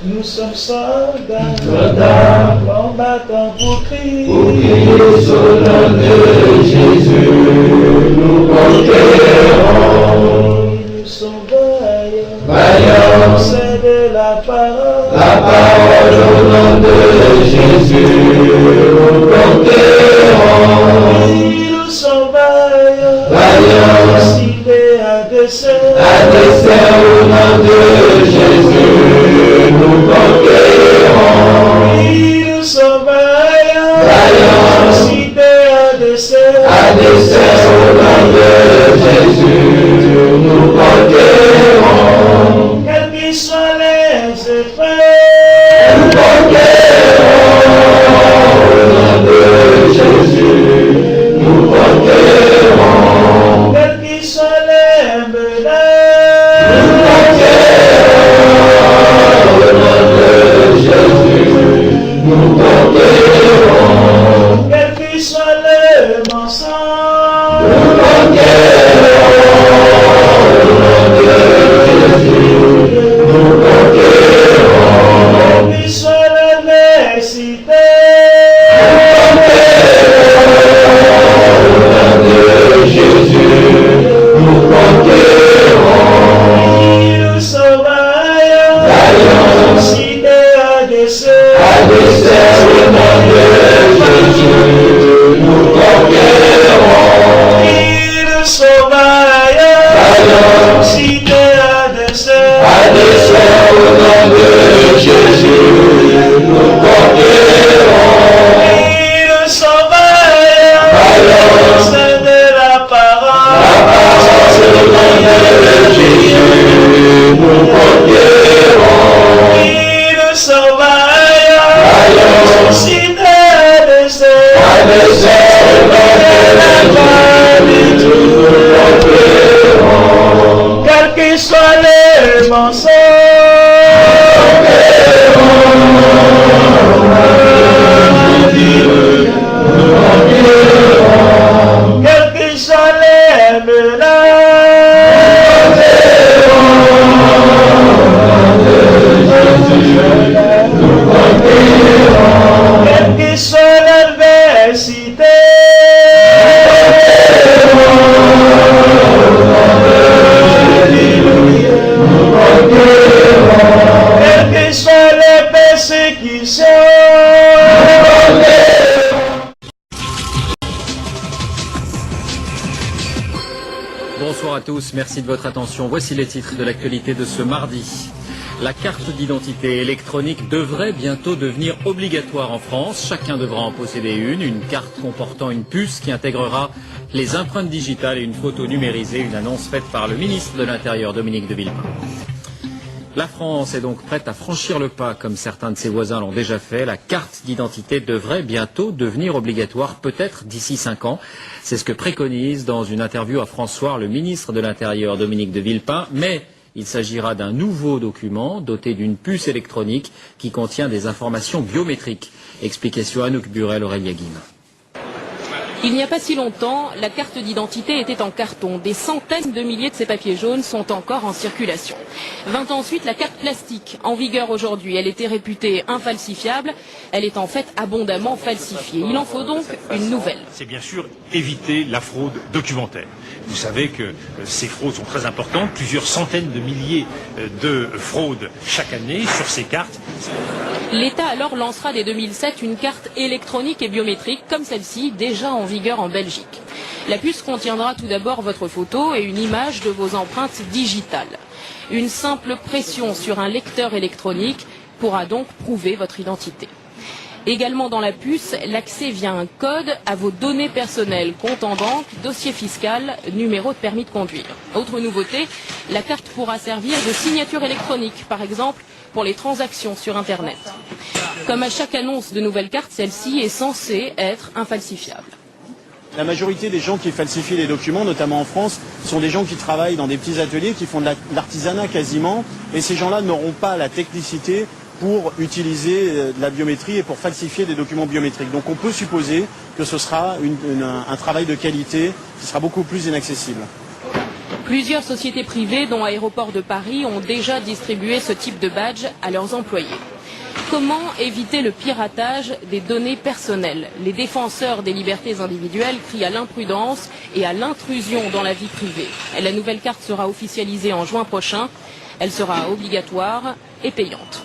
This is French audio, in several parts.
Nous sommes soldats, combattants pour crier sur le nom de Jésus, nous conquérons. Nous sommes vaillants, Vaillants, c'est de la parole au nom de Jésus, nous conquérons. Nous sommes vaillants, Vaillants, ciblés à dessein au nom de Jésus, nous conquérons. Nous sommes vaillants, Vaillants, ciblés à dessein au nom de Jésus, nous conquérons. quels qu'ils soient les effets, Nous conquérons au nom de Jésus, nous conquérons. quels qu'ils soient les menaces, Nous conquérons au nom de Jésus, nous conquérons. quels qu'ils soient les mensonges, Nous conquérons au nom de Jésus, nous conquérons. quels qu'ils soient les nécessités, Jésus, nous conquérons. nous sommes vaillants, Vaillants, ciblés à dessein au nom de Jésus, nous conquérons. Nous sommes vaillants, Vaillants, ciblés à dessein au nom de Jésus, nous conquérons. Nous sommes vaillants, Vaillants, c'est de la parole au nom de Jésus, nous conquérons. Nous sommes vaillants, Vaillants, ciblés à dessein au nom de Jésus, nous conquérons. quels qu'ils soient les mensonges, quels qu'ils soient les menaces, quelle que soit l'adversité, quelles que soient les persécutions, Bonsoir à tous, merci de votre attention. Voici les titres de l'actualité de ce mardi. La carte d'identité électronique devrait bientôt devenir obligatoire en France. Chacun devra en posséder une carte comportant une puce qui intégrera les empreintes digitales et une photo numérisée, une annonce faite par le ministre de l'Intérieur, Dominique de Villepin. La France est donc prête à franchir le pas, comme certains de ses voisins l'ont déjà fait. La carte d'identité devrait bientôt devenir obligatoire, peut-être d'ici 5 ans. C'est ce que préconise dans une interview à France Soir le ministre de l'Intérieur, Dominique de Villepin. Mais il s'agira d'un nouveau document doté d'une puce électronique qui contient des informations biométriques. Explication Anouk Burel, Aurélia Guim. Il n'y a pas si longtemps, la carte d'identité était en carton. Des centaines de milliers de ces papiers jaunes sont encore en circulation. 20 ans ensuite, la carte plastique, en vigueur aujourd'hui, elle était réputée infalsifiable. Elle est en fait abondamment falsifiée. Il en faut donc une nouvelle. C'est bien sûr éviter la fraude documentaire. Vous savez que ces fraudes sont très importantes, plusieurs centaines de milliers de fraudes chaque année sur ces cartes. L'État alors lancera dès 2007 une carte électronique et biométrique comme celle-ci, déjà en vigueur en Belgique. La puce contiendra tout d'abord votre photo et une image de vos empreintes digitales. Une simple pression sur un lecteur électronique pourra donc prouver votre identité. Également dans la puce, l'accès via un code à vos données personnelles, compte en banque, dossier fiscal, numéro de permis de conduire. Autre nouveauté, la carte pourra servir de signature électronique, par exemple pour les transactions sur Internet. Comme à chaque annonce de nouvelle carte, celle-ci est censée être infalsifiable. La majorité des gens qui falsifient les documents, notamment en France, sont des gens qui travaillent dans des petits ateliers, qui font de l'artisanat quasiment, et ces gens-là n'auront pas la technicité pour utiliser de la biométrie et pour falsifier des documents biométriques. Donc on peut supposer que ce sera un travail de qualité qui sera beaucoup plus inaccessible. Plusieurs sociétés privées, dont Aéroports de Paris, ont déjà distribué ce type de badge à leurs employés. Comment éviter le piratage des données personnelles? Les défenseurs des libertés individuelles crient à l'imprudence et à l'intrusion dans la vie privée. La nouvelle carte sera officialisée en juin prochain. Elle sera obligatoire et payante.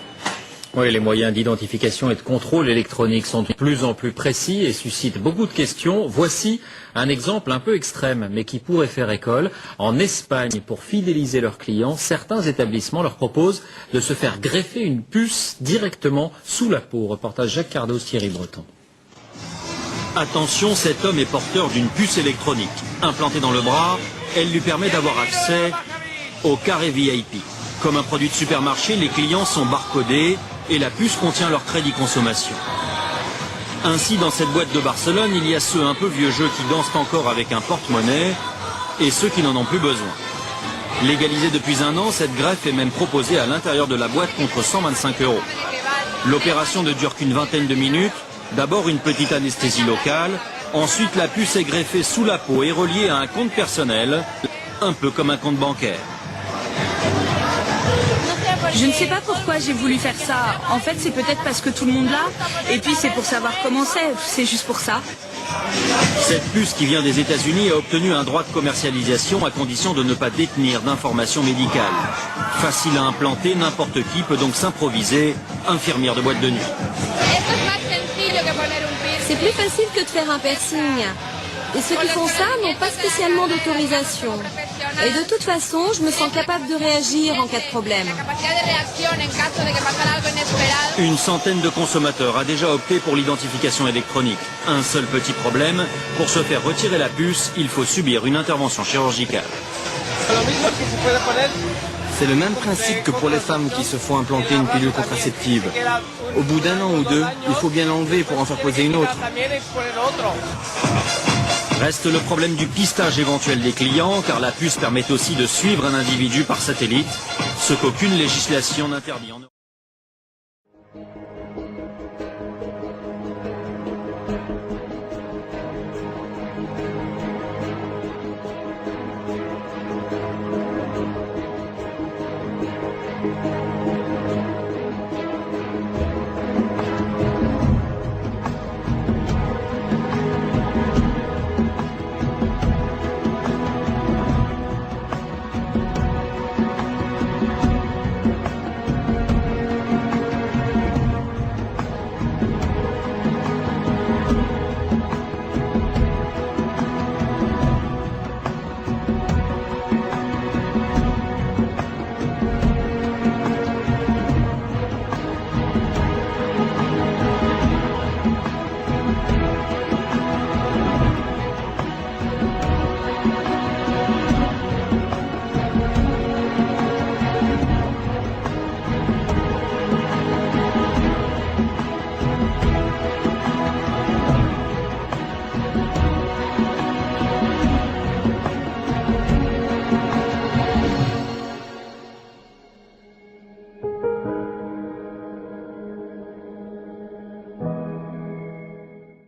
Oui, les moyens d'identification et de contrôle électronique sont de plus en plus précis et suscitent beaucoup de questions. Voici un exemple un peu extrême, mais qui pourrait faire école. En Espagne, pour fidéliser leurs clients, certains établissements leur proposent de se faire greffer une puce directement sous la peau. Reportage Jacques Cardos, Thierry Breton. Attention, cet homme est porteur d'une puce électronique. Implantée dans le bras, elle lui permet d'avoir accès au carré VIP. Comme un produit de supermarché, les clients sont barcodés et la puce contient leur crédit consommation. Ainsi, dans cette boîte de Barcelone, il y a ceux un peu vieux jeux qui dansent encore avec un porte-monnaie et ceux qui n'en ont plus besoin. Légalisée depuis un an, cette greffe est même proposée à l'intérieur de la boîte contre 125 €. L'opération ne dure qu'une vingtaine de minutes. D'abord une petite anesthésie locale, ensuite la puce est greffée sous la peau et reliée à un compte personnel, un peu comme un compte bancaire. Je ne sais pas pourquoi j'ai voulu faire ça. En fait, c'est peut-être parce que tout le monde l'a. Et puis, c'est pour savoir comment c'est juste pour ça. Cette puce qui vient des États-Unis a obtenu un droit de commercialisation à condition de ne pas détenir d'informations médicales. Facile à implanter, n'importe qui peut donc s'improviser infirmière de boîte de nuit. C'est plus facile que de faire un piercing. Et ceux qui font ça n'ont pas spécialement d'autorisation. Et de toute façon, je me sens capable de réagir en cas de problème. Une centaine de consommateurs a déjà opté pour l'identification électronique. Un seul petit problème, pour se faire retirer la puce, il faut subir une intervention chirurgicale. C'est le même principe que pour les femmes qui se font implanter une pilule contraceptive. Au bout d'un an ou deux, il faut bien l'enlever pour en faire poser une autre. Reste le problème du pistage éventuel des clients, car la puce permet aussi de suivre un individu par satellite, ce qu'aucune législation n'interdit en Europe.